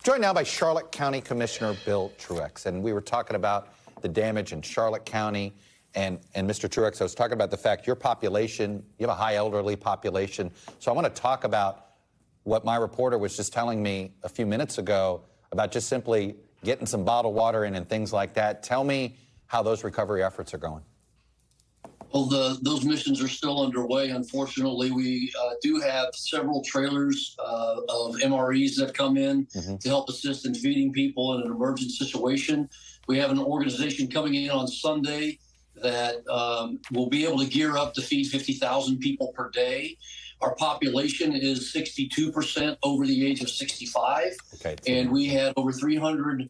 Joined now by Charlotte County Commissioner Bill Truex, and we were talking about the damage in Charlotte County. And Mr. Truex, I was talking about the fact your population, you have a high elderly population. So I want to talk about what my reporter was just telling me a few minutes ago about just simply getting some bottled water in and things like that. Tell me how those recovery efforts are going. Well, those missions are still underway. Unfortunately, we do have several trailers of MREs that come in to help assist in feeding people in an emergent situation. We have an organization coming in on Sunday that will be able to gear up to feed 50,000 people per day. Our population is 62% over the age of 65, and we had over 300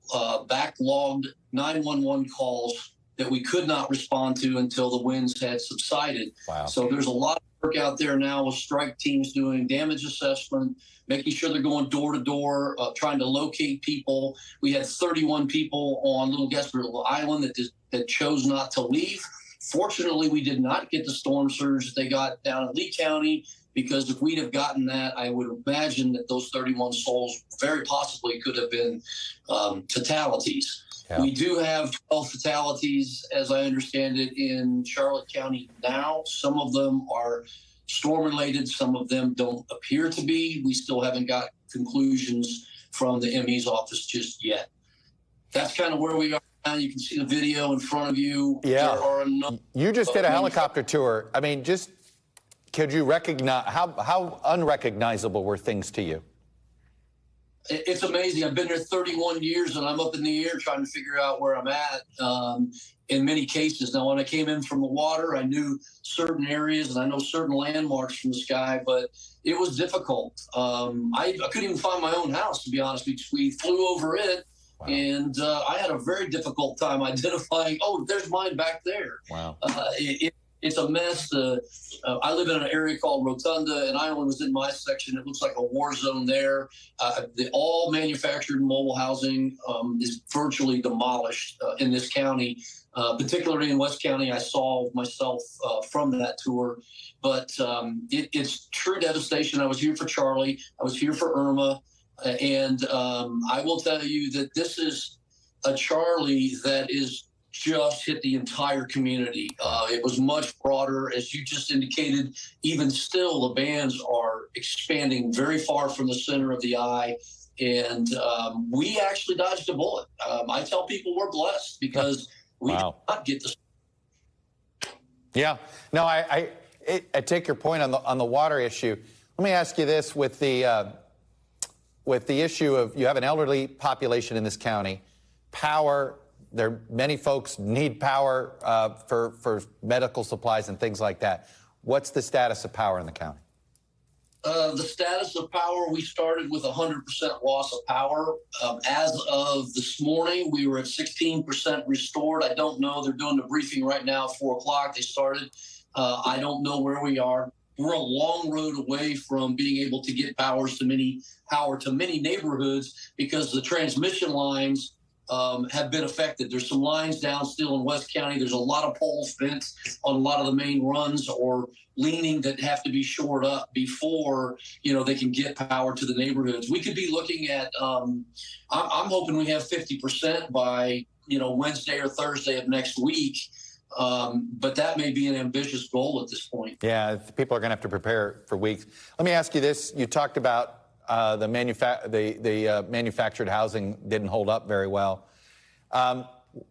backlogged 911 calls that we could not respond to until the winds had subsided. Wow. So there's a lot of work out there now with strike teams doing damage assessment, making sure they're going door to door, trying to locate people. We had 31 people on Little Gasparilla Island that chose not to leave. Fortunately, we did not get the storm surge that they got down in Lee County, because if we'd have gotten that, I would imagine that those 31 souls very possibly could have been fatalities. Yeah. We do have 12 fatalities, as I understand it, in Charlotte County now. Some of them are storm-related. Some of them don't appear to be. We still haven't got conclusions from the ME's office just yet. That's kind of where we are now. You can see the video in front of you. Yeah. You just did a helicopter tour. I mean, just could you recognize how unrecognizable were things to you? It's amazing. I've been there 31 years, and I'm up in the air trying to figure out where I'm at in many cases. Now, when I came in from the water, I knew certain areas, and I know certain landmarks from the sky, but it was difficult. I couldn't even find my own house, to be honest, because we flew over it. Wow. And I had a very difficult time identifying, oh, there's mine back there. Wow. It's a mess. I live in an area called Rotunda, and I only was in my section. It looks like a war zone there. All manufactured mobile housing is virtually demolished in this county, particularly in West County. I saw myself from that tour. But it's true devastation. I was here for Charley. I was here for Irma. And I will tell you that this is a Charley that is just hit the entire community. It was much broader, as you just indicated. Even still, the bands are expanding very far from the center of the eye, and we actually dodged a bullet. I tell people we're blessed because we did not get this. Yeah, no, I take your point on the water issue. Let me ask you this: with the issue of you have an elderly population in this county, power. Many folks need power for medical supplies and things like that. What's the status of power in the county? The status of power, we started with 100% loss of power. As of this morning, we were at 16% restored. I don't know. They're doing the briefing right now at 4 o'clock. They started. I don't know where we are. We're a long road away from being able to get power to many neighborhoods because the transmission lines have been affected. There's some lines down still in West County. There's a lot of poles bent on a lot of the main runs or leaning that have to be shored up before, they can get power to the neighborhoods. We could be looking at, I'm hoping we have 50% by, Wednesday or Thursday of next week. But that may be an ambitious goal at this point. Yeah, people are going to have to prepare for weeks. Let me ask you this. You talked about the manufactured housing didn't hold up very well.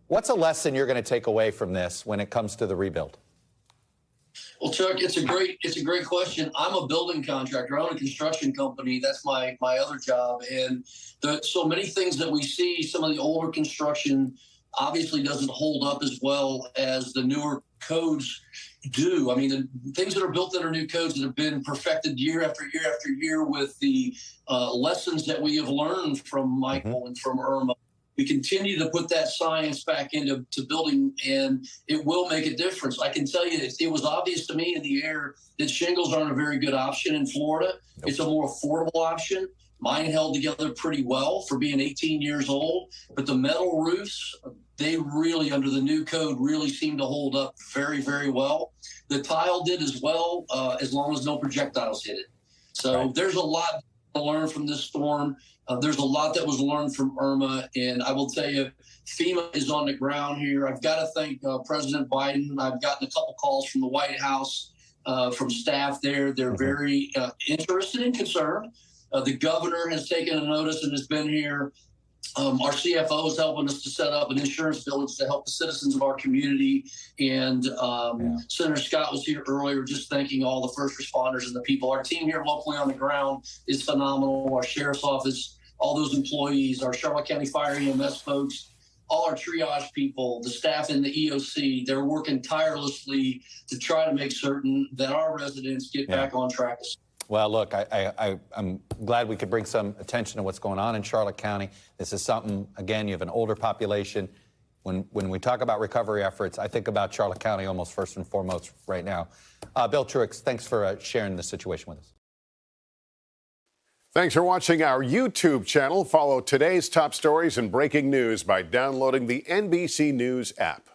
What's a lesson you're going to take away from this when it comes to the rebuild? Well, Chuck, it's a great question. I'm a building contractor. I own a construction company. That's my other job. And so many things that we see, some of the older construction obviously doesn't hold up as well as the newer codes do. I mean, the things that are built that are new codes that have been perfected year after year after year with the lessons that we have learned from Michael and from Irma. We continue to put that science back into building, and it will make a difference. I can tell you that it was obvious to me in the air that shingles aren't a very good option in Florida. Nope. It's a more affordable option. Mine held together pretty well for being 18 years old, but the metal roofs, they really, under the new code, really seem to hold up very, very well. The tile did as well, as long as no projectiles hit it. So there's a lot to learn from this storm. There's a lot that was learned from Irma, and I will tell you, FEMA is on the ground here. I've got to thank President Biden. I've gotten a couple calls from the White House, from staff there. They're very interested and concerned. The governor has taken a notice and has been here. Our CFO is helping us to set up an insurance village to help the citizens of our community. And Senator Scott was here earlier just thanking all the first responders and the people. Our team here locally on the ground is phenomenal. Our sheriff's office, all those employees, our Charlotte County Fire EMS folks, all our triage people, the staff in the EOC, they're working tirelessly to try to make certain that our residents get back on track. Well, look, I'm glad we could bring some attention to what's going on in Charlotte County. This is something, again, you have an older population. When we talk about recovery efforts, I think about Charlotte County almost first and foremost right now. Bill Truex, thanks for sharing the situation with us. Thanks for watching our YouTube channel. Follow today's top stories and breaking news by downloading the NBC News app.